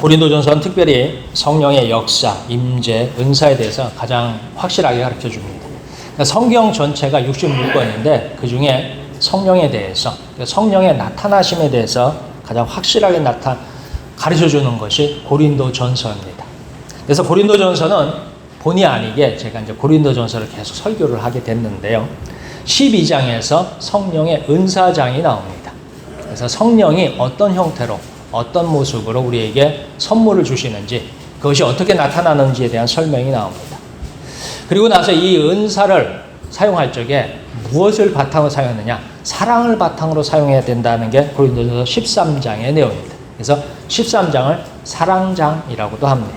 고린도전서는 특별히 성령의 역사, 임재, 은사에 대해서 가장 확실하게 가르쳐 줍니다. 그러니까 성경 전체가 66권인데 그 중에 성령에 대해서, 성령의 나타나심에 대해서 가장 확실하게 가르쳐 주는 것이 고린도전서입니다. 그래서 고린도전서는 본의 아니게 제가 이제 고린도전서를 계속 설교를 하게 됐는데요. 12장에서 성령의 은사장이 나옵니다. 그래서 성령이 어떤 형태로 어떤 모습으로 우리에게 선물을 주시는지 그것이 어떻게 나타나는지에 대한 설명이 나옵니다. 그리고 나서 이 은사를 사용할 적에 무엇을 바탕으로 사용하느냐? 사랑을 바탕으로 사용해야 된다는 게 고린도전서 13장의 내용입니다. 그래서 13장을 사랑장이라고도 합니다.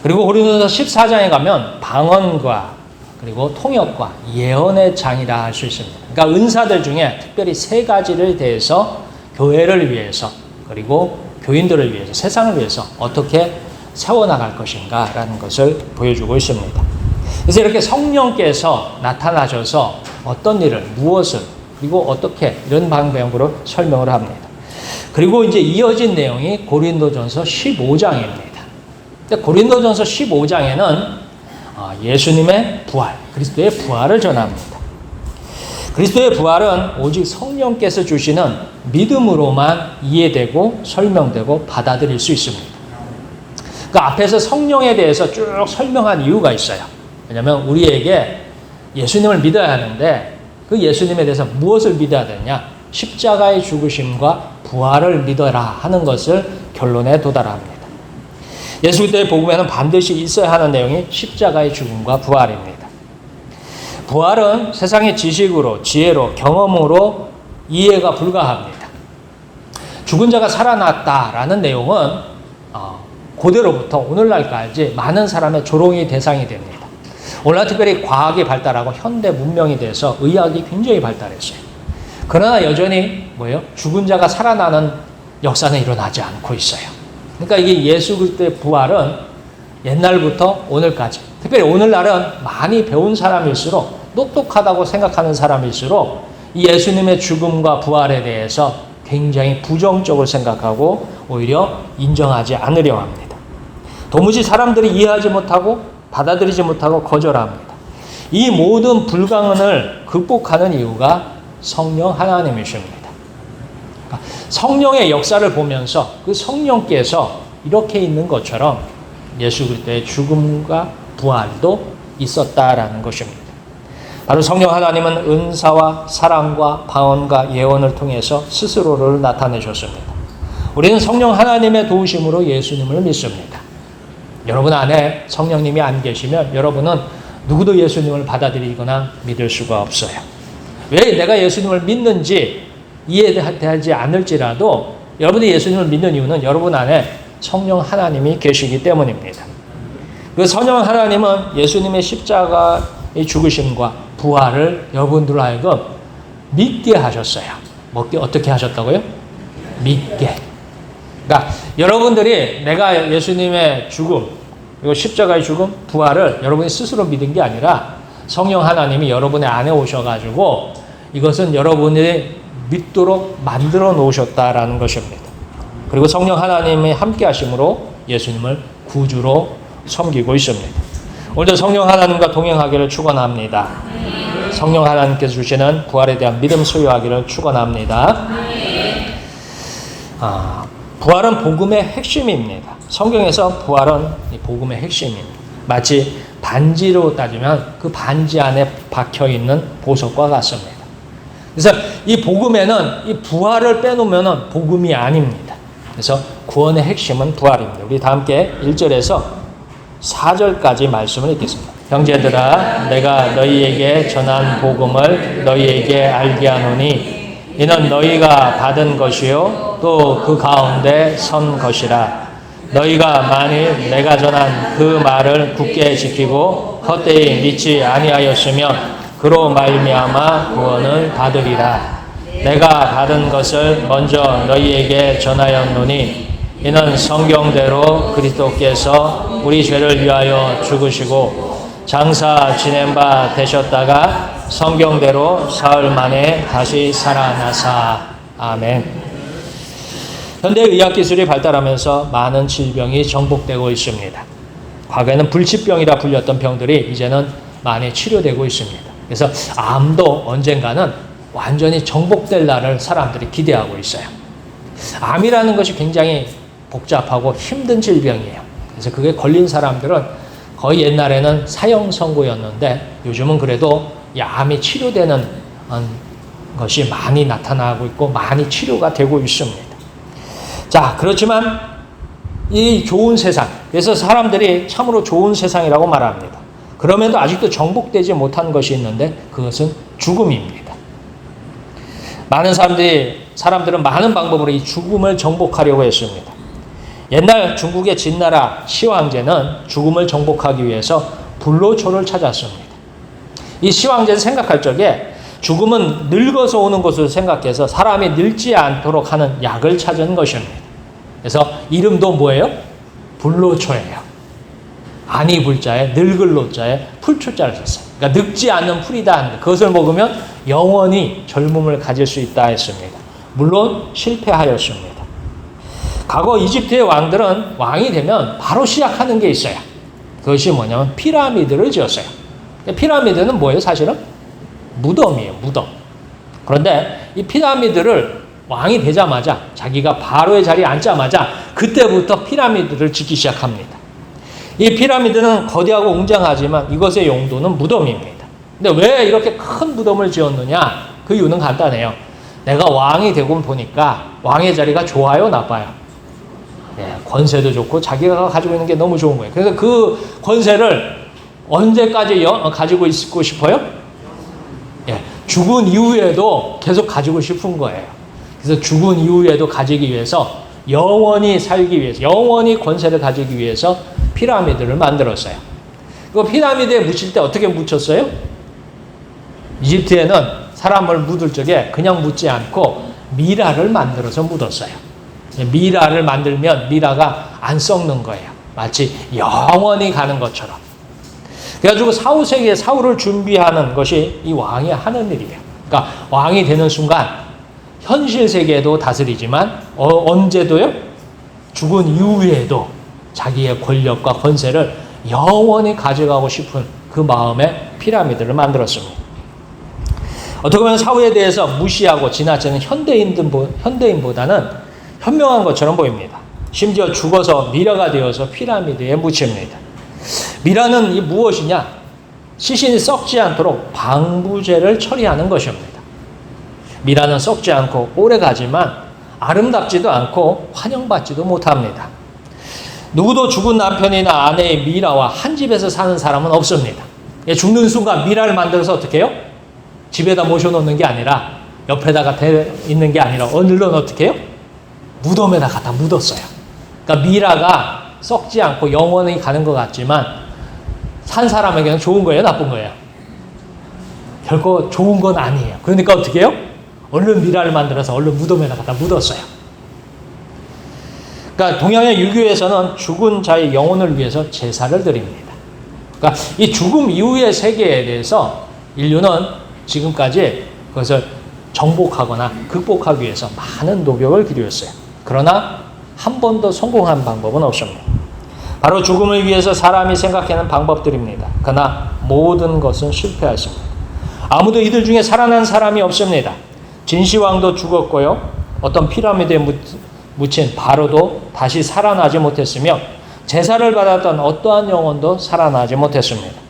그리고 고린도전서 14장에 가면 방언과 그리고 통역과 예언의 장이라 할 수 있습니다. 그러니까 은사들 중에 특별히 세 가지를 대해서 교회를 위해서 그리고 교인들을 위해서, 세상을 위해서 어떻게 세워나갈 것인가라는 것을 보여주고 있습니다. 그래서 이렇게 성령께서 나타나셔서 어떤 일을, 무엇을, 그리고 어떻게 이런 방법으로 설명을 합니다. 그리고 이제 이어진 내용이 고린도전서 15장입니다. 근데 고린도전서 15장에는 예수님의 부활, 그리스도의 부활을 전합니다. 그리스도의 부활은 오직 성령께서 주시는 믿음으로만 이해되고 설명되고 받아들일 수 있습니다. 그 앞에서 성령에 대해서 쭉 설명한 이유가 있어요. 왜냐하면 우리에게 예수님을 믿어야 하는데 그 예수님에 대해서 무엇을 믿어야 되느냐? 십자가의 죽으심과 부활을 믿어라 하는 것을 결론에 도달합니다. 예수 그리스도의 복음에는 반드시 있어야 하는 내용이 십자가의 죽음과 부활입니다. 부활은 세상의 지식으로, 지혜로, 경험으로 이해가 불가합니다. 죽은 자가 살아났다라는 내용은 고대로부터 오늘날까지 많은 사람의 조롱의 대상이 됩니다. 오늘날 특별히 과학이 발달하고 현대 문명이 돼서 의학이 굉장히 발달했어요. 그러나 여전히 죽은 자가 살아나는 역사는 일어나지 않고 있어요. 그러니까 이게 예수 그리스도의 부활은 옛날부터 오늘까지, 특별히 오늘날은 많이 배운 사람일수록, 똑똑하다고 생각하는 사람일수록 이 예수님의 죽음과 부활에 대해서 굉장히 부정적으로 생각하고 오히려 인정하지 않으려 합니다. 도무지 사람들이 이해하지 못하고 받아들이지 못하고 거절합니다. 이 모든 불강을 극복하는 이유가 성령 하나님이십니다. 성령의 역사를 보면서 그 성령께서 이렇게 있는 것처럼 예수 그리스도의 죽음과 부활도 있었다라는 것입니다. 바로 성령 하나님은 은사와 사랑과 방언과 예언을 통해서 스스로를 나타내셨습니다. 우리는 성령 하나님의 도우심으로 예수님을 믿습니다. 여러분 안에 성령님이 안 계시면 여러분은 누구도 예수님을 받아들이거나 믿을 수가 없어요. 왜 내가 예수님을 믿는지 이해되지 않을지라도 여러분이 예수님을 믿는 이유는 여러분 안에 성령 하나님이 계시기 때문입니다. 그 성령 하나님은 예수님의 십자가의 죽으심과 부활을 여러분들로 하여금 믿게 하셨어요. 어떻게 하셨다고요? 믿게. 그러니까 여러분들이 내가 예수님의 죽음, 그리고 십자가의 죽음, 부활을 여러분이 스스로 믿은 게 아니라 성령 하나님이 여러분의 안에 오셔가지고 이것은 여러분이 믿도록 만들어 놓으셨다라는 것입니다. 그리고 성령 하나님이 함께 하심으로 예수님을 구주로 섬기고 있습니다. 오늘도 성령 하나님과 동행하기를 축원합니다. 성령 하나님께서 주시는 부활에 대한 믿음 소유하기를 축원합니다. 부활은 복음의 핵심입니다. 성경에서 부활은 복음의 핵심입니다. 마치 반지로 따지면 그 반지 안에 박혀있는 보석과 같습니다. 그래서 이 복음에는 이 부활을 빼놓으면 복음이 아닙니다. 그래서 구원의 핵심은 부활입니다. 우리 다 함께 1절에서 4절까지 말씀을 읽겠습니다. 형제들아, 내가 너희에게 전한 복음을 너희에게 알게 하노니 이는 너희가 받은 것이요 또 그 가운데 선 것이라. 너희가 만일 내가 전한 그 말을 굳게 지키고 헛되이 믿지 아니하였으면 그로 말미암아 구원을 받으리라. 내가 받은 것을 먼저 너희에게 전하였노니 이는 성경대로 그리스도께서 우리 죄를 위하여 죽으시고 장사 지낸 바 되셨다가 성경대로 사흘 만에 다시 살아나사. 아멘. 현대의학 기술이 발달하면서 많은 질병이 정복되고 있습니다. 과거에는 불치병이라 불렸던 병들이 이제는 많이 치료되고 있습니다. 그래서 암도 언젠가는 완전히 정복될 날을 사람들이 기대하고 있어요. 암이라는 것이 굉장히 복잡하고 힘든 질병이에요. 그래서 그게 걸린 사람들은 거의 옛날에는 사형 선고였는데 요즘은 그래도 이 암이 치료되는 것이 많이 나타나고 있고 많이 치료가 되고 있습니다. 자, 그렇지만 이 좋은 세상, 그래서 사람들이 참으로 좋은 세상이라고 말합니다. 그럼에도 아직도 정복되지 못한 것이 있는데 그것은 죽음입니다. 많은 사람들은 많은 방법으로 이 죽음을 정복하려고 했습니다. 옛날 중국의 진나라 시황제는 죽음을 정복하기 위해서 불로초를 찾았습니다. 이 시황제는 생각할 적에 죽음은 늙어서 오는 것으로 생각해서 사람이 늙지 않도록 하는 약을 찾은 것입니다. 그래서 이름도 뭐예요? 불로초예요. 아니 불자에 늙을 노자에 풀초자를 썼어요. 그러니까 늙지 않는 풀이다 하는데 그것을 먹으면 영원히 젊음을 가질 수 있다 했습니다. 물론 실패하였습니다. 과거 이집트의 왕들은 왕이 되면 바로 시작하는 게 있어요. 그것이 뭐냐면 피라미드를 지었어요. 피라미드는 뭐예요? 사실은 무덤이에요. 무덤. 그런데 이 피라미드를 왕이 되자마자 자기가 바로의 자리에 앉자마자 그때부터 피라미드를 짓기 시작합니다. 이 피라미드는 거대하고 웅장하지만 이것의 용도는 무덤입니다. 근데 왜 이렇게 큰 무덤을 지었느냐? 그 이유는 간단해요. 내가 왕이 되고 보니까 왕의 자리가 좋아요, 나빠요? 예, 권세도 좋고 자기가 가지고 있는 게 너무 좋은 거예요. 그래서 그 권세를 언제까지 가지고 있고 싶어요? 예, 죽은 이후에도 계속 가지고 싶은 거예요. 그래서 죽은 이후에도 가지기 위해서 영원히 살기 위해서 영원히 권세를 가지기 위해서 피라미드를 만들었어요. 그 피라미드에 묻힐 때 어떻게 묻혔어요? 이집트에는 사람을 묻을 적에 그냥 묻지 않고 미라를 만들어서 묻었어요. 미라를 만들면 미라가 안 썩는 거예요. 마치 영원히 가는 것처럼. 그래가지고 사후세계에 사후를 준비하는 것이 이 왕이 하는 일이에요. 그러니까 왕이 되는 순간 현실 세계도 다스리지만 언제도요? 죽은 이후에도 자기의 권력과 권세를 영원히 가져가고 싶은 그 마음에 피라미드를 만들었습니다. 어떻게 보면 사후에 대해서 무시하고 지나치는 현대인보다는 현명한 것처럼 보입니다. 심지어 죽어서 미라가 되어서 피라미드에 묻힙니다. 미라는 이 무엇이냐? 시신이 썩지 않도록 방부제를 처리하는 것입니다. 미라는 썩지 않고 오래가지만 아름답지도 않고 환영받지도 못합니다. 누구도 죽은 남편이나 아내의 미라와 한 집에서 사는 사람은 없습니다. 죽는 순간 미라를 만들어서 어떻게 해요? 집에다 모셔놓는 게 아니라 옆에다가 있는 게 아니라 오늘은 어떻게 해요? 무덤에다 갖다 묻었어요. 그러니까 미라가 썩지 않고 영원히 가는 것 같지만 산 사람에게는 좋은 거예요? 나쁜 거예요? 결코 좋은 건 아니에요. 그러니까 어떻게 해요? 얼른 미라를 만들어서 얼른 무덤에다 갖다 묻었어요. 그러니까 동양의 유교에서는 죽은 자의 영혼을 위해서 제사를 드립니다. 그러니까 이 죽음 이후의 세계에 대해서 인류는 지금까지 그것을 정복하거나 극복하기 위해서 많은 노력을 기울였어요. 그러나 한 번도 성공한 방법은 없습니다. 바로 죽음을 위해서 사람이 생각하는 방법들입니다. 그러나 모든 것은 실패했습니다. 아무도 이들 중에 살아난 사람이 없습니다. 진시황도 죽었고요. 어떤 피라미드에 묻힌 바로도 다시 살아나지 못했으며 제사를 받았던 어떠한 영혼도 살아나지 못했습니다.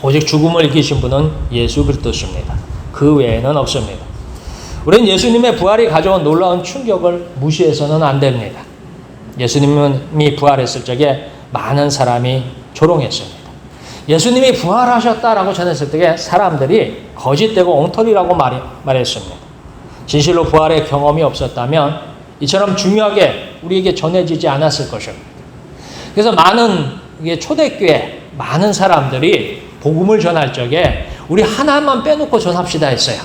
오직 죽음을 이기신 분은 예수 그리스도십니다. 그 외에는 없습니다. 우리는 예수님의 부활이 가져온 놀라운 충격을 무시해서는 안 됩니다. 예수님이 부활했을 적에 많은 사람이 조롱했습니다. 예수님이 부활하셨다라고 전했을 적에 사람들이 거짓되고 엉터리라고 말했습니다. 진실로 부활의 경험이 없었다면 이처럼 중요하게 우리에게 전해지지 않았을 것입니다. 그래서 초대교회 많은 사람들이 복음을 전할 적에 우리 하나만 빼놓고 전합시다 했어요.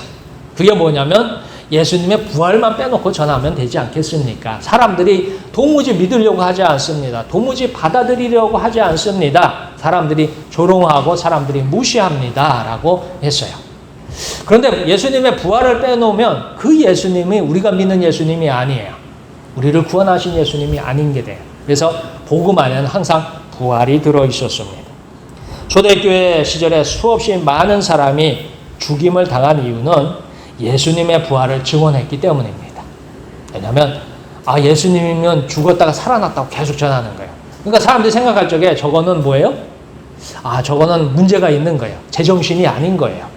그게 뭐냐면 예수님의 부활만 빼놓고 전하면 되지 않겠습니까? 사람들이 도무지 믿으려고 하지 않습니다. 도무지 받아들이려고 하지 않습니다. 사람들이 조롱하고 사람들이 무시합니다. 라고 했어요. 그런데 예수님의 부활을 빼놓으면 그 예수님이 우리가 믿는 예수님이 아니에요. 우리를 구원하신 예수님이 아닌 게 돼요. 그래서 복음 안에는 항상 부활이 들어있었습니다. 초대교회 시절에 수없이 많은 사람이 죽임을 당한 이유는 예수님의 부활을 증언했기 때문입니다. 왜냐하면 예수님이면 죽었다가 살아났다고 계속 전하는 거예요. 그러니까 사람들이 생각할 적에 저거는 뭐예요? 저거는 문제가 있는 거예요. 제정신이 아닌 거예요.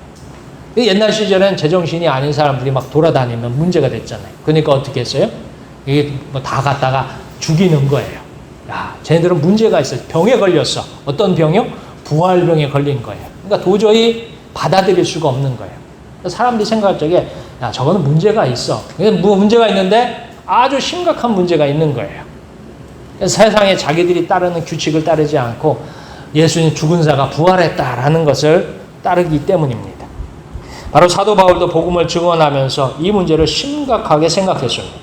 옛날 시절엔 제정신이 아닌 사람들이 막 돌아다니면 문제가 됐잖아요. 그러니까 어떻게 했어요? 이게 뭐 다 갖다가 죽이는 거예요. 쟤네들은 문제가 있어요. 병에 걸렸어. 어떤 병이요? 부활병에 걸린 거예요. 그러니까 도저히 받아들일 수가 없는 거예요. 사람들이 생각할 적에 저거는 문제가 있어. 문제가 있는데 아주 심각한 문제가 있는 거예요. 세상에 자기들이 따르는 규칙을 따르지 않고 예수님 죽은 자가 부활했다라는 것을 따르기 때문입니다. 바로 사도 바울도 복음을 증언하면서 이 문제를 심각하게 생각했습니다.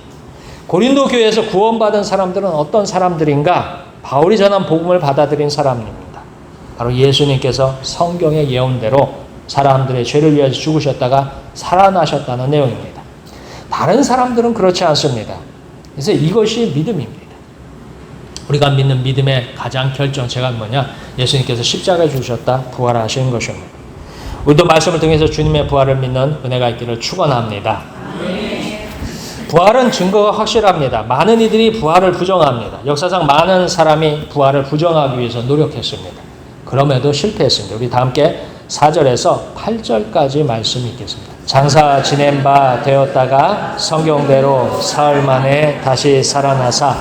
고린도 교회에서 구원받은 사람들은 어떤 사람들인가? 바울이 전한 복음을 받아들인 사람입니다. 바로 예수님께서 성경의 예언대로 사람들의 죄를 위해서 죽으셨다가 살아나셨다는 내용입니다. 다른 사람들은 그렇지 않습니다. 그래서 이것이 믿음입니다. 우리가 믿는 믿음의 가장 결정체가 뭐냐? 예수님께서 십자가에 죽으셨다, 부활하신 것입니다. 우리도 말씀을 통해서 주님의 부활을 믿는 은혜가 있기를 축원합니다. 부활은 증거가 확실합니다. 많은 이들이 부활을 부정합니다. 역사상 많은 사람이 부활을 부정하기 위해서 노력했습니다. 그럼에도 실패했습니다. 우리 다 함께 4절에서 8절까지 말씀이 있겠습니다. 장사 지낸 바 되었다가 성경대로 사흘 만에 다시 살아나사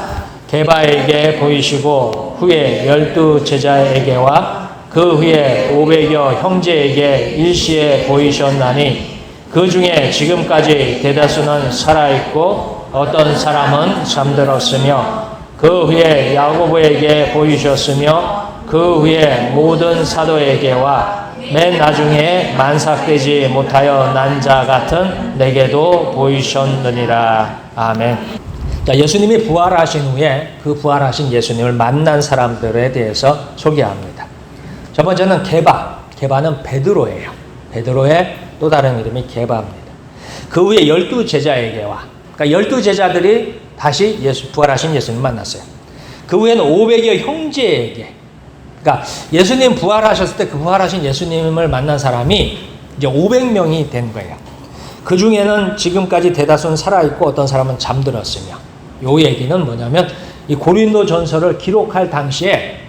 게바에게 보이시고 후에 12 제자에게와 그 후에 500여 형제에게 일시에 보이셨나니 그 중에 지금까지 대다수는 살아있고 어떤 사람은 잠들었으며 그 후에 야고보에게 보이셨으며 그 후에 모든 사도에게와 맨 나중에 만삭되지 못하여 난 자 같은 내게도 보이셨느니라. 아멘. 예수님이 부활하신 후에 그 부활하신 예수님을 만난 사람들에 대해서 소개합니다. 첫 번째는 게바. 게바는 베드로예요. 베드로의 또 다른 이름이 게바입니다. 그 후에 12 제자에게와, 그러니까 12 제자들이 다시 부활하신 예수님을 만났어요. 그 후에는 500여 형제에게, 그러니까 예수님 부활하셨을 때 그 부활하신 예수님을 만난 사람이 이제 500명이 된 거예요. 그 중에는 지금까지 대다수는 살아있고 어떤 사람은 잠들었으며, 요 얘기는 뭐냐면 이 고린도 전서를 기록할 당시에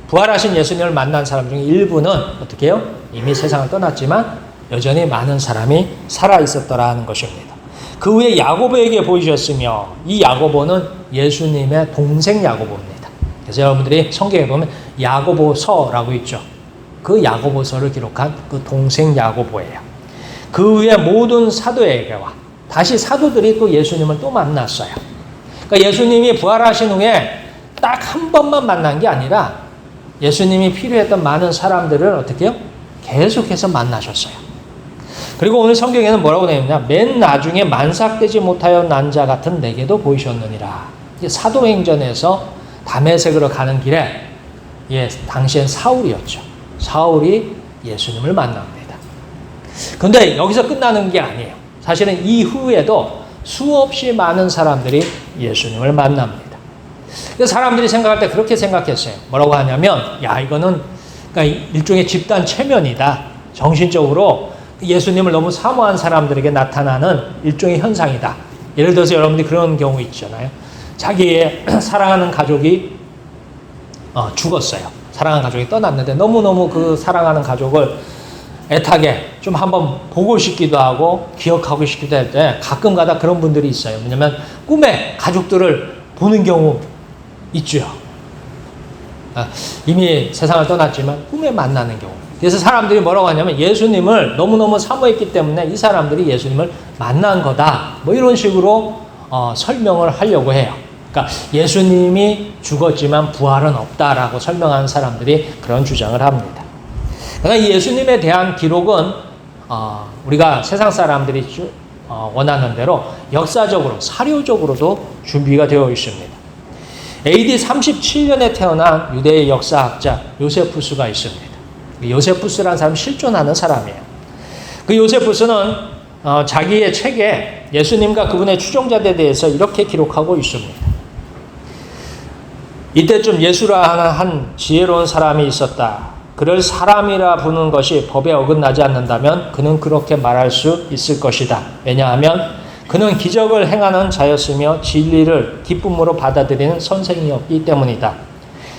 부활하신 예수님을 만난 사람 중에 일부는 어떻게 해요? 이미 세상을 떠났지만 여전히 많은 사람이 살아있었더라는 것입니다. 그 후에 야고보에게 보이셨으며, 이 야고보는 예수님의 동생 야고보입니다. 그래서 여러분들이 성경에 보면 야고보서라고 있죠. 그 야고보서를 기록한 그 동생 야고보예요. 그 후에 모든 사도에게와, 다시 사도들이 또 예수님을 또 만났어요. 그러니까 예수님이 부활하신 후에 딱 한 번만 만난 게 아니라 예수님이 필요했던 많은 사람들을 어떻게 해요? 계속해서 만나셨어요. 그리고 오늘 성경에는 뭐라고 되어 있냐? 맨 나중에 만삭되지 못하여 난 자 같은 내게도 보이셨느니라. 사도행전에서 다메섹으로 가는 길에 당시엔 사울이었죠. 사울이 예수님을 만납니다. 그런데 여기서 끝나는 게 아니에요. 사실은 이후에도 수없이 많은 사람들이 예수님을 만납니다. 그래서 사람들이 생각할 때 그렇게 생각했어요. 뭐라고 하냐면, 이거는 그러니까 일종의 집단 체면이다. 정신적으로 예수님을 너무 사모한 사람들에게 나타나는 일종의 현상이다. 예를 들어서 여러분들이 그런 경우 있잖아요. 자기의 사랑하는 가족이 죽었어요. 사랑하는 가족이 떠났는데 너무너무 그 사랑하는 가족을 애타게 좀 한번 보고 싶기도 하고 기억하고 싶기도 할 때 가끔 가다 그런 분들이 있어요. 왜냐면 꿈에 가족들을 보는 경우 있죠. 이미 세상을 떠났지만 꿈에 만나는 경우. 그래서 사람들이 뭐라고 하냐면 예수님을 너무너무 사모했기 때문에 이 사람들이 예수님을 만난 거다. 뭐 이런 식으로 설명을 하려고 해요. 그러니까 예수님이 죽었지만 부활은 없다라고 설명하는 사람들이 그런 주장을 합니다. 그러나 이 예수님에 대한 기록은 우리가 세상 사람들이 원하는 대로 역사적으로, 사료적으로도 준비가 되어 있습니다. AD 37년에 태어난 유대의 역사학자 요세푸스가 있습니다. 요세푸스라는 사람이 실존하는 사람이에요. 그 요세푸스는 자기의 책에 예수님과 그분의 추종자들에 대해서 이렇게 기록하고 있습니다. 이때쯤 예수라 하는 한 지혜로운 사람이 있었다. 그를 사람이라 부르는 것이 법에 어긋나지 않는다면 그는 그렇게 말할 수 있을 것이다. 왜냐하면 그는 기적을 행하는 자였으며 진리를 기쁨으로 받아들이는 선생이었기 때문이다.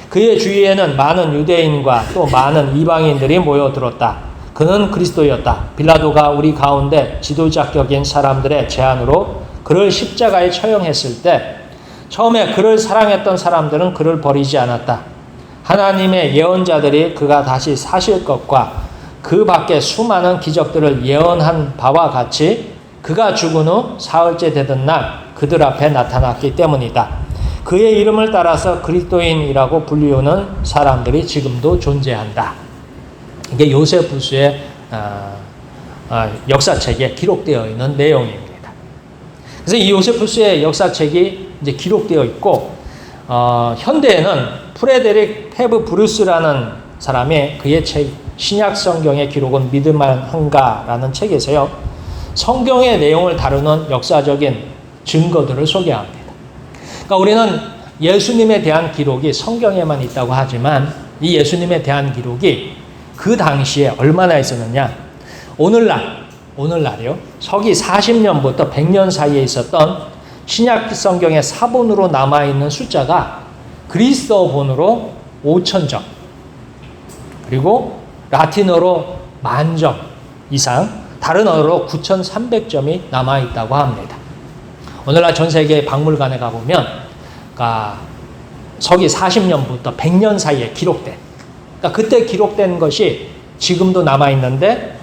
그의 주위에는 많은 유대인과 또 많은 이방인들이 모여들었다. 그는 그리스도였다. 빌라도가 우리 가운데 지도자격인 사람들의 제안으로 그를 십자가에 처형했을 때 처음에 그를 사랑했던 사람들은 그를 버리지 않았다. 하나님의 예언자들이 그가 다시 사실 것과 그 밖에 수많은 기적들을 예언한 바와 같이 그가 죽은 후 사흘째 되던 날 그들 앞에 나타났기 때문이다. 그의 이름을 따라서 그리스도인이라고 불리우는 사람들이 지금도 존재한다. 이게 요세푸스의 역사책에 기록되어 있는 내용입니다. 그래서 이 요세푸스의 역사책이 이제 기록되어 있고 현대에는 프레데릭 페브 브루스라는 사람의 그의 책 신약 성경의 기록은 믿을만한가라는 책에서요. 성경의 내용을 다루는 역사적인 증거들을 소개합니다. 그러니까 우리는 예수님에 대한 기록이 성경에만 있다고 하지만 이 예수님에 대한 기록이 그 당시에 얼마나 있었느냐. 오늘날이요. 서기 40년부터 100년 사이에 있었던 신약 성경의 사본으로 남아있는 숫자가 그리스어본으로 5,000점 그리고 라틴어로 10,000점 이상 다른 언어로 9,300점이 남아있다고 합니다. 오늘날 전 세계 박물관에 가보면 그러니까 서기 40년부터 100년 사이에 기록된 그러니까 그때 기록된 것이 지금도 남아있는데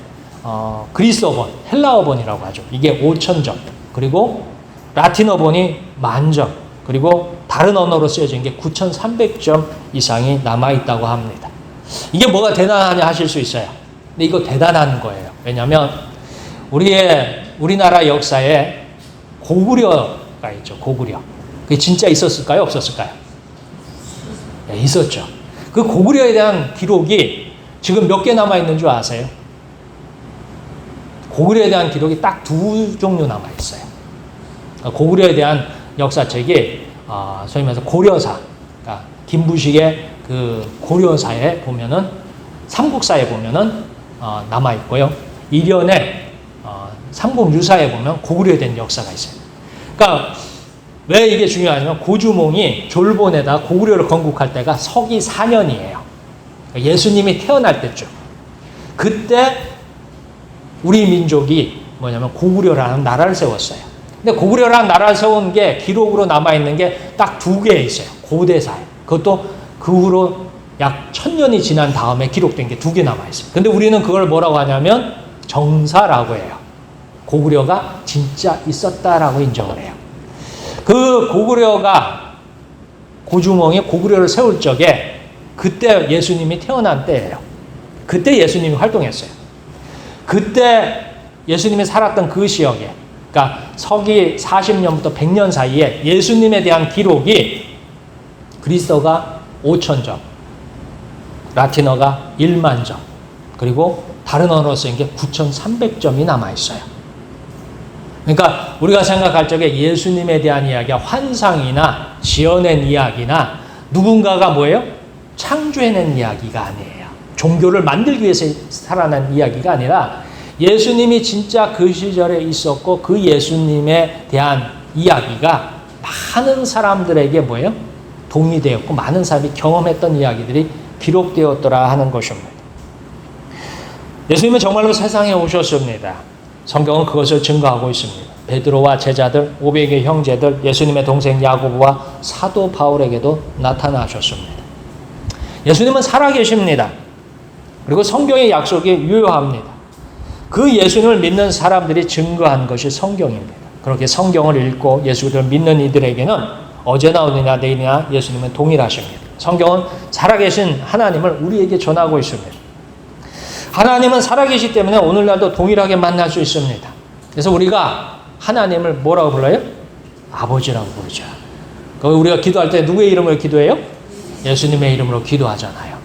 그리스어본, 헬라어본이라고 하죠. 이게 5,000점 그리고 라틴어본이 10,000점 그리고 다른 언어로 쓰여진 게 9,300점 이상이 남아있다고 합니다. 이게 뭐가 대단하냐 하실 수 있어요. 근데 이거 대단한 거예요. 왜냐하면 우리나라 역사에 고구려가 있죠. 고구려. 그게 진짜 있었을까요? 없었을까요? 네, 있었죠. 그 고구려에 대한 기록이 지금 몇 개 남아있는 줄 아세요? 고구려에 대한 기록이 딱 2 종류 남아있어요. 고구려에 대한 역사책이 소위 말해서 고려사, 그러니까 김부식의 그 고려사에 보면은 삼국사에 보면은 남아있고요. 이련의 삼국유사에 보면 고구려에 대한 역사가 있어요. 그러니까 왜 이게 중요하냐면 고주몽이 졸본에다 고구려를 건국할 때가 서기 4년이에요. 예수님이 태어날 때쯤. 그때 우리 민족이 뭐냐면 고구려라는 나라를 세웠어요. 근데 고구려라는 나라를 세운 게 기록으로 남아있는 게 딱 2개 있어요. 고대사에. 그것도 그 후로 약 1000년이 지난 다음에 기록된 게 2개 남아있어요. 근데 우리는 그걸 뭐라고 하냐면 정사라고 해요. 고구려가 진짜 있었다라고 인정을 해요. 그 고구려가 고주몽이 고구려를 세울 적에 그때 예수님이 태어난 때예요. 그때 예수님이 활동했어요. 그때 예수님이 살았던 그 시역에 그러니까 서기 40년부터 100년 사이에 예수님에 대한 기록이 그리스어가 5,000점, 라틴어가 10,000점, 그리고 다른 언어로 쓰인 게 9,300점이 남아있어요. 그러니까 우리가 생각할 적에 예수님에 대한 이야기가 환상이나 지어낸 이야기나 누군가가 뭐예요? 창조해낸 이야기가 아니에요. 종교를 만들기 위해서 살아난 이야기가 아니라 예수님이 진짜 그 시절에 있었고 그 예수님에 대한 이야기가 많은 사람들에게 뭐예요? 동의되었고 많은 사람이 경험했던 이야기들이 기록되었더라 하는 것입니다. 예수님은 정말로 세상에 오셨습니다. 성경은 그것을 증거하고 있습니다. 베드로와 제자들, 500의 형제들, 예수님의 동생 야고보와 사도 바울에게도 나타나셨습니다. 예수님은 살아계십니다. 그리고 성경의 약속이 유효합니다. 그 예수님을 믿는 사람들이 증거한 것이 성경입니다. 그렇게 성경을 읽고 예수를 믿는 이들에게는 어제나 오늘이나 내일이나 예수님은 동일하십니다. 성경은 살아계신 하나님을 우리에게 전하고 있습니다. 하나님은 살아계시기 때문에 오늘날도 동일하게 만날 수 있습니다. 그래서 우리가 하나님을 뭐라고 불러요? 아버지라고 부르죠. 우리가 기도할 때 누구의 이름으로 기도해요? 예수님의 이름으로 기도하잖아요.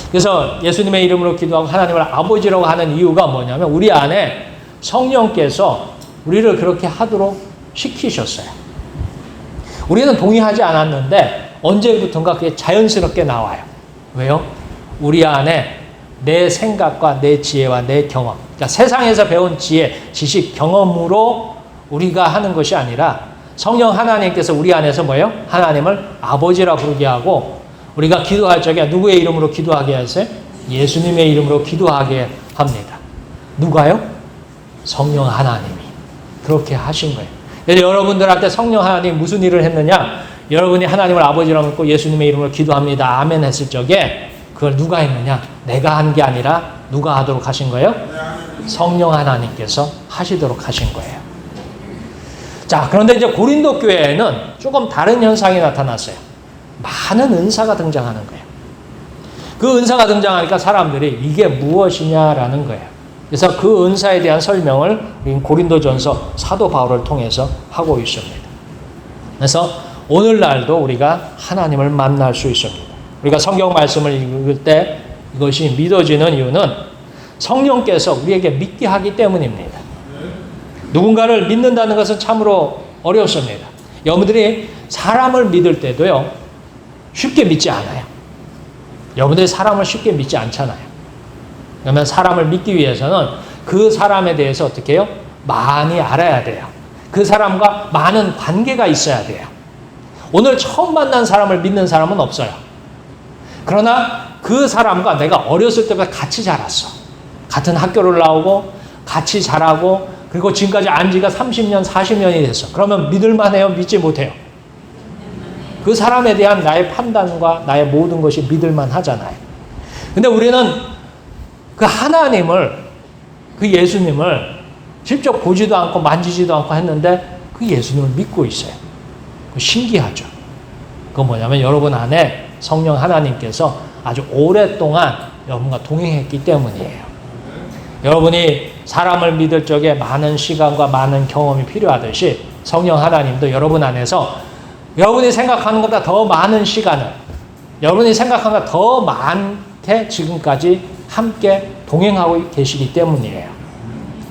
그래서 예수님의 이름으로 기도하고 하나님을 아버지라고 하는 이유가 뭐냐면 우리 안에 성령께서 우리를 그렇게 하도록 시키셨어요. 우리는 동의하지 않았는데 언제부턴가 그게 자연스럽게 나와요. 왜요? 우리 안에 내 생각과 내 지혜와 내 경험, 그러니까 세상에서 배운 지혜, 지식, 경험으로 우리가 하는 것이 아니라 성령 하나님께서 우리 안에서 뭐예요? 하나님을 아버지라 부르게 하고 우리가 기도할 적에 누구의 이름으로 기도하게 하세요? 예수님의 이름으로 기도하게 합니다. 누가요? 성령 하나님이 그렇게 하신 거예요. 그래서 여러분들한테 성령 하나님이 무슨 일을 했느냐? 여러분이 하나님을 아버지라고 믿고 예수님의 이름으로 기도합니다. 아멘 했을 적에 그걸 누가 했느냐? 내가 한 게 아니라 누가 하도록 하신 거예요? 성령 하나님께서 하시도록 하신 거예요. 자, 그런데 이제 고린도 교회에는 조금 다른 현상이 나타났어요. 많은 은사가 등장하는 거예요. 그 은사가 등장하니까 사람들이 이게 무엇이냐라는 거예요. 그래서 그 은사에 대한 설명을 고린도전서 사도 바울을 통해서 하고 있습니다. 그래서 오늘날도 우리가 하나님을 만날 수 있습니다. 우리가 성경 말씀을 읽을 때 이것이 믿어지는 이유는 성령께서 우리에게 믿게 하기 때문입니다. 누군가를 믿는다는 것은 참으로 어렵습니다. 여러분들이 사람을 믿을 때도요, 쉽게 믿지 않아요. 여러분들이 사람을 쉽게 믿지 않잖아요. 그러면 사람을 믿기 위해서는 그 사람에 대해서 어떻게 해요? 많이 알아야 돼요. 그 사람과 많은 관계가 있어야 돼요. 오늘 처음 만난 사람을 믿는 사람은 없어요. 그러나 그 사람과 내가 어렸을 때부터 같이 자랐어. 같은 학교를 나오고 같이 자라고 그리고 지금까지 안 지가 30년, 40년이 됐어. 그러면 믿을만 해요? 믿지 못해요? 그 사람에 대한 나의 판단과 나의 모든 것이 믿을만 하잖아요. 근데 우리는 그 하나님을, 그 예수님을 직접 보지도 않고 만지지도 않고 했는데 그 예수님을 믿고 있어요. 신기하죠. 그건 뭐냐면 여러분 안에 성령 하나님께서 아주 오랫동안 여러분과 동행했기 때문이에요. 여러분이 사람을 믿을 적에 많은 시간과 많은 경험이 필요하듯이 성령 하나님도 여러분 안에서 여러분이 생각하는 것보다 더 많은 시간을, 여러분이 생각하는 것보다 더 많게 지금까지 함께 동행하고 계시기 때문이에요.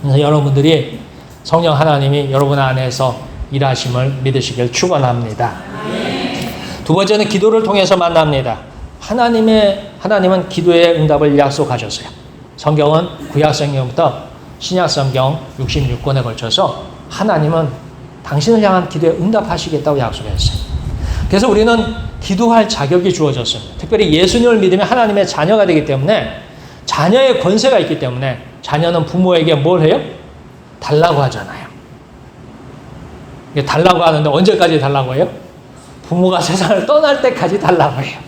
그래서 여러분들이 성령 하나님이 여러분 안에서 일하심을 믿으시길 축원합니다. 두 번째는 기도를 통해서 만납니다. 하나님은 기도의 응답을 약속하셨어요. 성경은 구약성경부터 신약성경 66권에 걸쳐서 하나님은 당신을 향한 기도에 응답하시겠다고 약속했어요. 그래서 우리는 기도할 자격이 주어졌습니다. 특별히 예수님을 믿으면 하나님의 자녀가 되기 때문에 자녀의 권세가 있기 때문에 자녀는 부모에게 뭘 해요? 달라고 하잖아요. 달라고 하는데 언제까지 달라고 해요? 부모가 세상을 떠날 때까지 달라고 해요.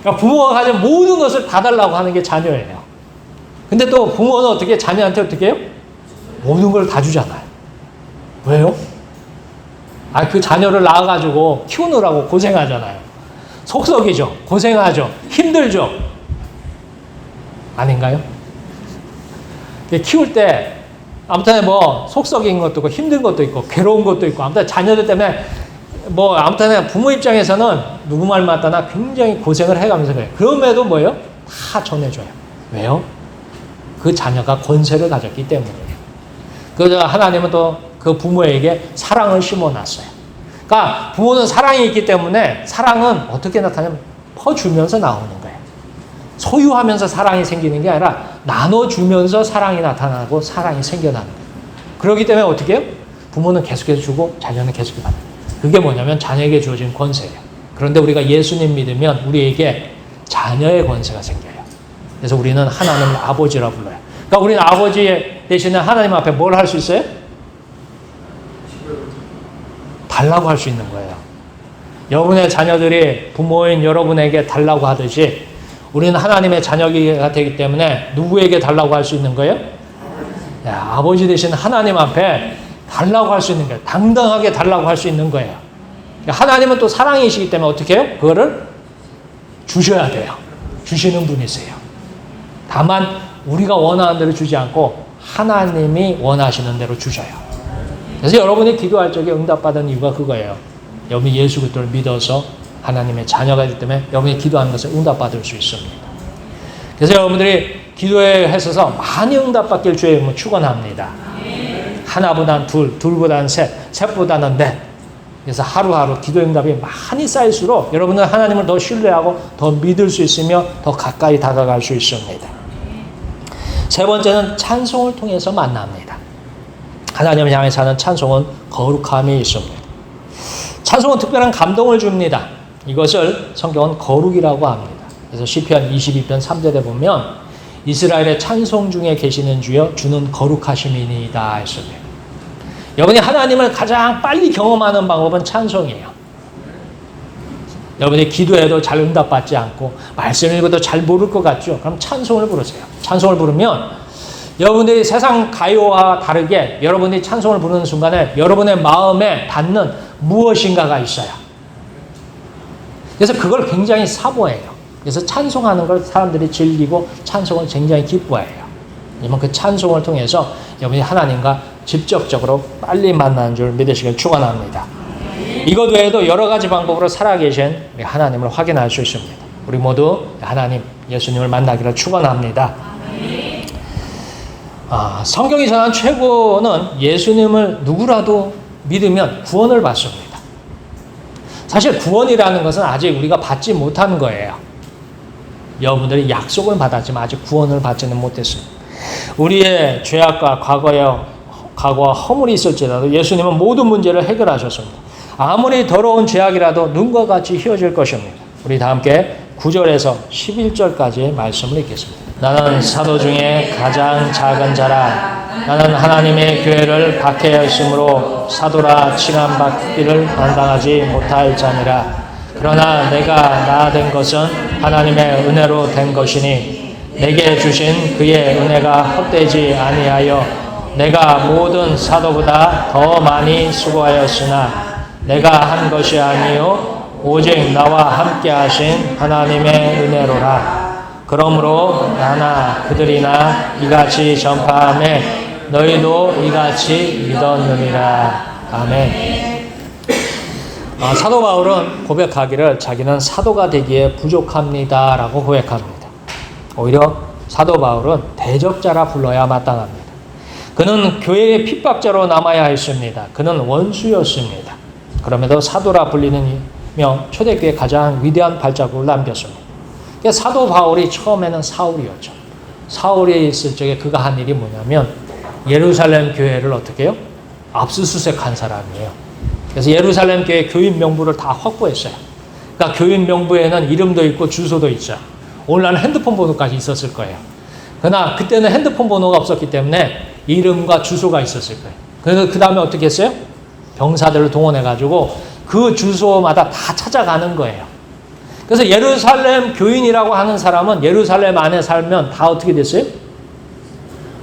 그러니까 부모가 가진 모든 것을 다 달라고 하는 게 자녀예요. 근데 또 부모는 어떻게 자녀한테 어떻게 해요? 모든 걸 다 주잖아요. 왜요? 그 자녀를 낳아가지고 키우느라고 고생하잖아요. 속썩이죠. 고생하죠. 힘들죠. 아닌가요? 키울 때 아무튼 뭐 속썩인 것도 있고 힘든 것도 있고 괴로운 것도 있고 아무튼 자녀들 때문에 뭐 아무튼 부모 입장에서는 누구 말 맞다나 굉장히 고생을 해가면서 그래요. 그럼에도 뭐예요? 다 전해줘요. 왜요? 그 자녀가 권세를 가졌기 때문이에요. 그래서 하나님은 또 그 부모에게 사랑을 심어놨어요. 그러니까 부모는 사랑이 있기 때문에 사랑은 어떻게 나타나면 퍼주면서 나오는 거예요. 소유하면서 사랑이 생기는 게 아니라 나눠주면서 사랑이 나타나고 사랑이 생겨나는 거예요. 그렇기 때문에 어떻게 해요? 부모는 계속해서 주고 자녀는 계속해서 받는 거예요. 그게 뭐냐면 자녀에게 주어진 권세예요. 그런데 우리가 예수님 믿으면 우리에게 자녀의 권세가 생겨요. 그래서 우리는 하나님을 아버지라 불러요. 그러니까 우리는 아버지 대신에 하나님 앞에 뭘 할 수 있어요? 달라고 할 수 있는 거예요. 여러분의 자녀들이 부모인 여러분에게 달라고 하듯이 우리는 하나님의 자녀가 되기 때문에 누구에게 달라고 할 수 있는 거예요? 아버지 대신 하나님 앞에 달라고 할 수 있는 거예요. 당당하게 달라고 할 수 있는 거예요. 하나님은 또 사랑이시기 때문에 어떻게 해요? 그거를 주셔야 돼요. 주시는 분이세요. 다만 우리가 원하는 대로 주지 않고 하나님이 원하시는 대로 주셔요. 그래서 여러분이 기도할 적에 응답받은 이유가 그거예요. 여러분이 예수 그리스도를 믿어서 하나님의 자녀가 되기 때문에 여러분이 기도하는 것을 응답받을 수 있습니다. 그래서 여러분들이 기도에 하셔서 많이 응답받길 주의 이름으로 축원합니다. 하나보다는 둘, 둘보다는 셋, 셋보다는 넷. 그래서 하루하루 기도 응답이 많이 쌓일수록 여러분은 하나님을 더 신뢰하고 더 믿을 수 있으며 더 가까이 다가갈 수 있습니다. 세 번째는 찬송을 통해서 만납니다. 하나님을 향해 사는 찬송은 거룩함이 있습니다. 찬송은 특별한 감동을 줍니다. 이것을 성경은 거룩이라고 합니다. 그래서 시편 22편 3절에 보면 이스라엘의 찬송 중에 계시는 주여 주는 거룩하심이니이다 했습니다. 여러분이 하나님을 가장 빨리 경험하는 방법은 찬송이에요. 여러분이 기도해도 잘 응답받지 않고 말씀 읽어도 잘 모를 것 같죠? 그럼 찬송을 부르세요. 찬송을 부르면 여러분들이 세상 가요와 다르게 여러분이 찬송을 부르는 순간에 여러분의 마음에 닿는 무엇인가가 있어요. 그래서 그걸 굉장히 사모해요. 그래서 찬송하는 걸 사람들이 즐기고 찬송을 굉장히 기뻐해요. 왜냐면 그 찬송을 통해서 여러분이 하나님과 직접적으로 빨리 만나는 줄 믿으시길 축원합니다. 이것 외에도 여러 가지 방법으로 살아계신 우리 하나님을 확인할 수 있습니다. 우리 모두 하나님, 예수님을 만나기를 축원합니다. 성경이 전한 최고는 예수님을 누구라도 믿으면 구원을 받습니다. 사실 구원이라는 것은 아직 우리가 받지 못한 거예요. 여러분들이 약속을 받았지만 아직 구원을 받지는 못했습니다. 우리의 죄악과 과거와 허물이 있을지라도 예수님은 모든 문제를 해결하셨습니다. 아무리 더러운 죄악이라도 눈과 같이 휘어질 것입니다. 우리 다 함께 9절에서 11절까지의 말씀을 읽겠습니다. 나는 사도 중에 가장 작은 자라. 나는 하나님의 교회를 박해하였으므로 사도라 칭함받기를 감당하지 못할 자니라. 그러나 내가 나 된 것은 하나님의 은혜로 된 것이니 내게 주신 그의 은혜가 헛되지 아니하여 내가 모든 사도보다 더 많이 수고하였으나 내가 한 것이 아니요 오직 나와 함께 하신 하나님의 은혜로라. 그러므로 나나 그들이나 이같이 전파하매 너희도 이같이 믿었느니라. 아멘. 사도 바울은 고백하기를 자기는 사도가 되기에 부족합니다 라고 고백합니다. 오히려 사도 바울은 대적자라 불러야 마땅합니다. 그는 교회의 핍박자로 남아야 했습니다. 그는 원수였습니다. 그럼에도 사도라 불리며 초대교회의 가장 위대한 발자국을 남겼습니다. 사도 바울이 처음에는 사울이었죠. 사울이 있을 적에 그가 한 일이 뭐냐면 예루살렘 교회를 어떻게 해요? 압수수색한 사람이에요. 그래서 예루살렘 교회 교인 명부를 다 확보했어요. 그러니까 교인 명부에는 이름도 있고 주소도 있죠. 오늘날은 핸드폰 번호까지 있었을 거예요. 그러나 그때는 핸드폰 번호가 없었기 때문에 이름과 주소가 있었을 거예요. 그래서 그 다음에 어떻게 했어요? 병사들을 동원해가지고 그 주소마다 다 찾아가는 거예요. 그래서 예루살렘 교인이라고 하는 사람은 예루살렘 안에 살면 다 어떻게 됐어요?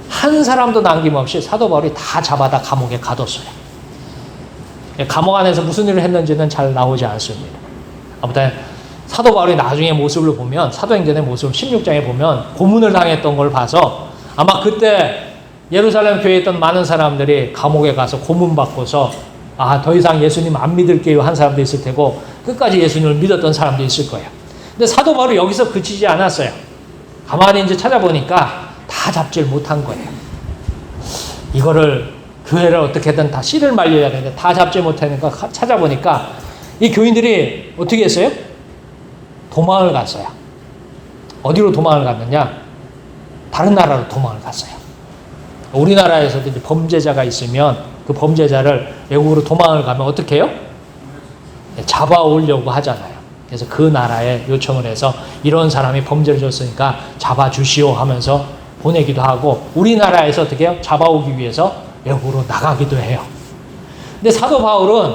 한 사람도 남김없이 사도 바울이 다 잡아다 감옥에 가뒀어요. 감옥 안에서 무슨 일을 했는지는 잘 나오지 않습니다. 아무튼 사도 바울이 나중에 모습을 보면 사도행전의 모습 16장에 보면 고문을 당했던 걸 봐서 아마 그때 예루살렘 교회에 있던 많은 사람들이 감옥에 가서 고문받고서 더 이상 예수님 안 믿을게요 한 사람도 있을 테고 끝까지 예수님을 믿었던 사람도 있을 거예요. 근데 사도 바울이 여기서 그치지 않았어요. 가만히 이제 찾아보니까 다 잡질 못한 거예요. 이거를 교회를 어떻게든 다 씨를 말려야 되는데 다 잡지 못하니까 찾아보니까 이 교인들이 어떻게 했어요? 도망을 갔어요. 어디로 도망을 갔느냐? 다른 나라로 도망을 갔어요. 우리나라에서도 이제 범죄자가 있으면 그 범죄자를 외국으로 도망을 가면 어떻게 해요? 잡아오려고 하잖아요. 그래서 그 나라에 요청을 해서 이런 사람이 범죄를 졌으니까 잡아주시오 하면서 보내기도 하고 우리나라에서 어떻게 해요? 잡아오기 위해서 외국으로 나가기도 해요. 근데 사도 바울은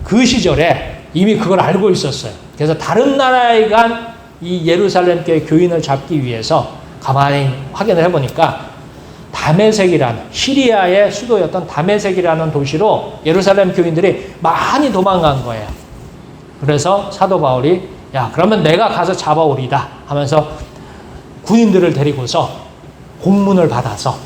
그 시절에 이미 그걸 알고 있었어요. 그래서 다른 나라에 간 이 예루살렘 교회 교인을 잡기 위해서 가만히 확인을 해보니까 다메섹이라는 시리아의 수도였던 다메섹이라는 도시로 예루살렘 교인들이 많이 도망간 거예요. 그래서 사도 바울이 그러면 내가 가서 잡아오리다 하면서 군인들을 데리고서 공문을 받아서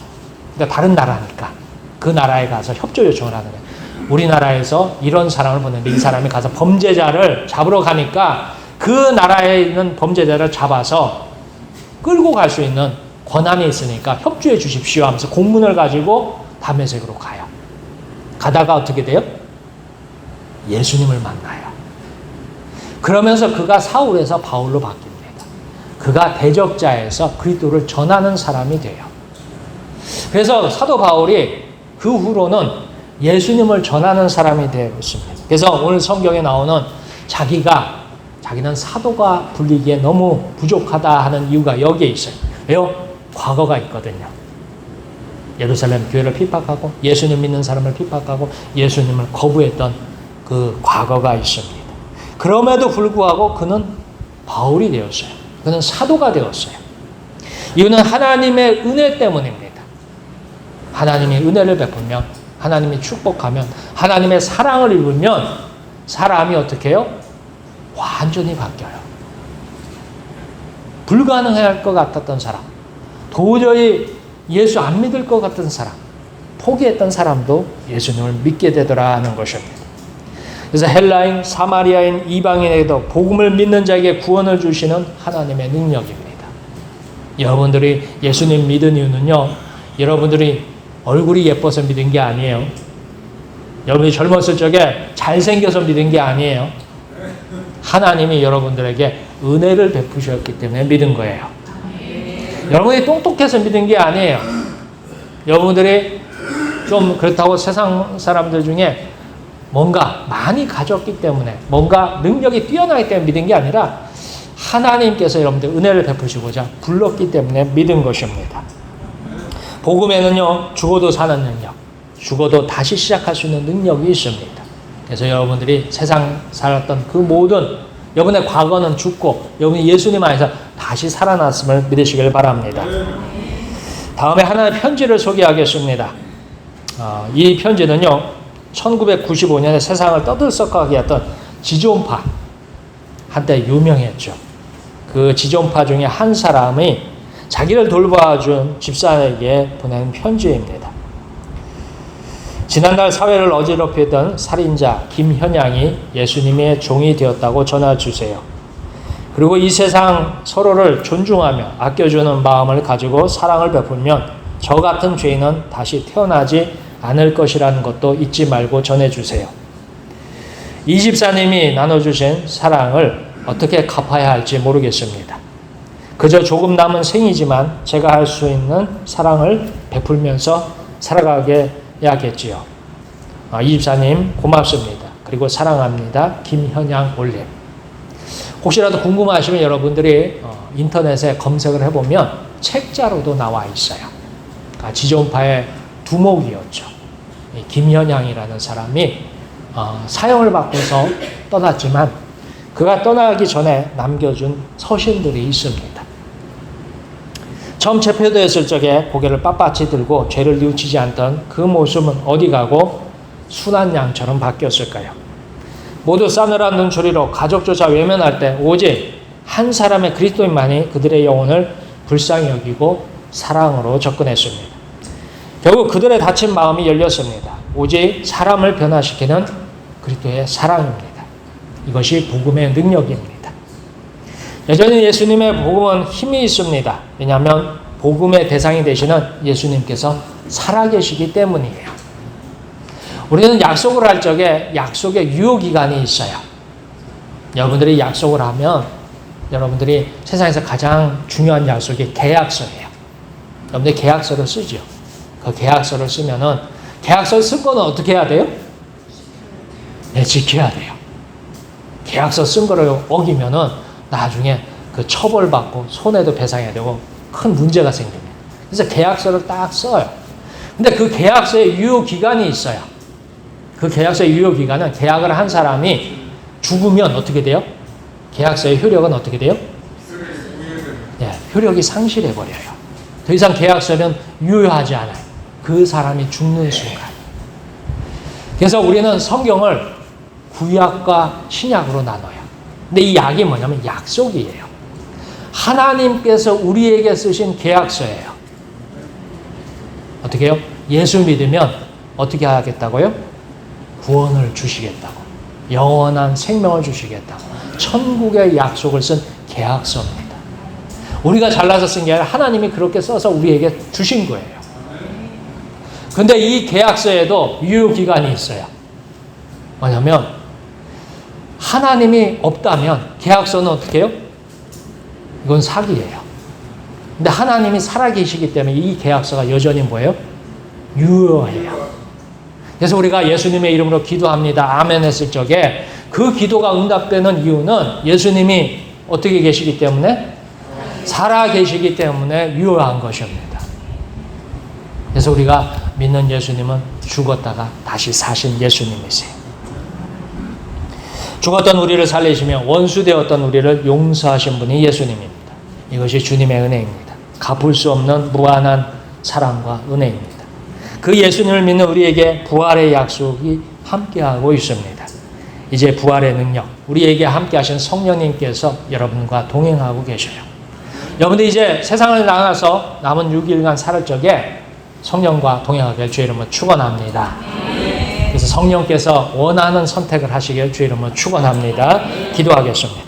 그러니까 다른 나라니까 그 나라에 가서 협조 요청을 하는 거예요. 우리나라에서 이런 사람을 보냈는데 이 사람이 가서 범죄자를 잡으러 가니까 그 나라에 있는 범죄자를 잡아서 끌고 갈 수 있는 권한이 있으니까 협조해 주십시오 하면서 공문을 가지고 다메섹으로 가요. 가다가 어떻게 돼요? 예수님을 만나요. 그러면서 그가 사울에서 바울로 바뀝니다. 그가 대적자에서 그리스도를 전하는 사람이 돼요. 그래서 사도 바울이 그 후로는 예수님을 전하는 사람이 되었습니다. 그래서 오늘 성경에 나오는 자기는 사도가 불리기에 너무 부족하다 하는 이유가 여기에 있어요. 왜요? 과거가 있거든요. 예루살렘 교회를 핍박하고 예수님 믿는 사람을 핍박하고 예수님을 거부했던 그 과거가 있습니다. 그럼에도 불구하고 그는 바울이 되었어요. 그는 사도가 되었어요. 이유는 하나님의 은혜 때문입니다. 하나님이 은혜를 베풀면, 하나님이 축복하면, 하나님의 사랑을 입으면 사람이 어떻게 해요? 완전히 바뀌어요. 불가능할 것 같았던 사람, 도저히 예수 안 믿을 것 같은 사람, 포기했던 사람도 예수님을 믿게 되더라 하는 것입니다. 그래서 헬라인, 사마리아인, 이방인에게도 복음을 믿는 자에게 구원을 주시는 하나님의 능력입니다. 여러분들이 예수님 믿은 이유는요, 여러분들이 얼굴이 예뻐서 믿은 게 아니에요. 여러분이 젊었을 적에 잘생겨서 믿은 게 아니에요. 하나님이 여러분들에게 은혜를 베푸셨기 때문에 믿은 거예요. 여러분이 똑똑해서 믿은 게 아니에요. 여러분들이 좀 그렇다고 세상 사람들 중에 뭔가 많이 가졌기 때문에, 뭔가 능력이 뛰어나기 때문에 믿은 게 아니라 하나님께서 여러분들 은혜를 베푸시고자 불렀기 때문에 믿은 것입니다. 복음에는요, 죽어도 사는 능력, 죽어도 다시 시작할 수 있는 능력이 있습니다. 그래서 여러분들이 세상 살았던 그 모든, 여러분의 과거는 죽고 여러분이 예수님 안에서 다시 살아났음을 믿으시길 바랍니다. 다음에 하나의 편지를 소개하겠습니다. 이 편지는요, 1995년에 세상을 떠들썩하게 했던 지존파, 한때 유명했죠. 그 지존파 중에 한 사람이 자기를 돌봐준 집사에게 보낸 편지입니다. 지난날 사회를 어지럽히던 살인자 김현양이 예수님의 종이 되었다고 전해주세요. 그리고 이 세상 서로를 존중하며 아껴주는 마음을 가지고 사랑을 베풀면 저 같은 죄인은 다시 태어나지 않을 것이라는 것도 잊지 말고 전해주세요. 이 집사님이 나눠주신 사랑을 어떻게 갚아야 할지 모르겠습니다. 그저 조금 남은 생이지만 제가 할 수 있는 사랑을 베풀면서 살아가게 해야겠지요. 이 집사님 고맙습니다. 그리고 사랑합니다. 김현양 올림. 혹시라도 궁금하시면 여러분들이 인터넷에 검색을 해보면 책자로도 나와 있어요. 지존파의 두목이었죠. 김현양이라는 사람이 사형을 받고서 떠났지만 그가 떠나기 전에 남겨준 서신들이 있습니다. 처음 체포됐을 적에 고개를 빳빳이 들고 죄를 뉘우치지 않던 그 모습은 어디 가고 순한 양처럼 바뀌었을까요? 모두 싸늘한 눈초리로 가족조차 외면할 때 오직 한 사람의 그리스도인만이 그들의 영혼을 불쌍히 여기고 사랑으로 접근했습니다. 결국 그들의 닫힌 마음이 열렸습니다. 오직 사람을 변화시키는 그리스도의 사랑입니다. 이것이 복음의 능력입니다. 여전히 예수님의 복음은 힘이 있습니다. 왜냐하면 복음의 대상이 되시는 예수님께서 살아계시기 때문이에요. 우리는 약속을 할 적에 약속의 유효기간이 있어요. 여러분들이 약속을 하면 여러분들이 세상에서 가장 중요한 약속이 계약서예요. 여러분들이 계약서를 쓰죠. 그 계약서를 쓰면은 계약서 쓸 거는 어떻게 해야 돼요? 네, 지켜야 돼요. 계약서 쓴 거를 어기면은 나중에 그 처벌받고 손해도 배상해야 되고 큰 문제가 생깁니다. 그래서 계약서를 딱 써요. 근데 그 계약서의 유효기간이 있어요. 그 계약서의 유효기간은 계약을 한 사람이 죽으면 어떻게 돼요? 계약서의 효력은 어떻게 돼요? 네, 효력이 상실해버려요. 더 이상 계약서는 유효하지 않아요. 그 사람이 죽는 순간. 그래서 우리는 성경을 구약과 신약으로 나눠요. 근데 이 약이 뭐냐면 약속이에요. 하나님께서 우리에게 쓰신 계약서예요. 어떻게 해요? 예수 믿으면 어떻게 하겠다고요? 구원을 주시겠다고. 영원한 생명을 주시겠다고. 천국의 약속을 쓴 계약서입니다. 우리가 잘나서 쓴 게 아니라 하나님이 그렇게 써서 우리에게 주신 거예요. 근데 이 계약서에도 유효기간이 있어요. 뭐냐면 하나님이 없다면 계약서는 어떻게 해요? 이건 사기예요. 근데 하나님이 살아계시기 때문에 이 계약서가 여전히 뭐예요? 유효해요. 그래서 우리가 예수님의 이름으로 기도합니다. 아멘 했을 적에 그 기도가 응답되는 이유는 예수님이 어떻게 계시기 때문에? 살아계시기 때문에 유효한 것입니다. 그래서 우리가 믿는 예수님은 죽었다가 다시 사신 예수님이세요. 죽었던 우리를 살리시며 원수되었던 우리를 용서하신 분이 예수님입니다. 이것이 주님의 은혜입니다. 갚을 수 없는 무한한 사랑과 은혜입니다. 그 예수님을 믿는 우리에게 부활의 약속이 함께하고 있습니다. 이제 부활의 능력, 우리에게 함께하신 성령님께서 여러분과 동행하고 계셔요. 여러분들 이제 세상을 나가서 남은 6일간 살 적에 성령과 동행하길 주의 이름으로 축원합니다. 그래서 성령께서 원하는 선택을 하시길 주의 이름으로 축원합니다. 기도하겠습니다.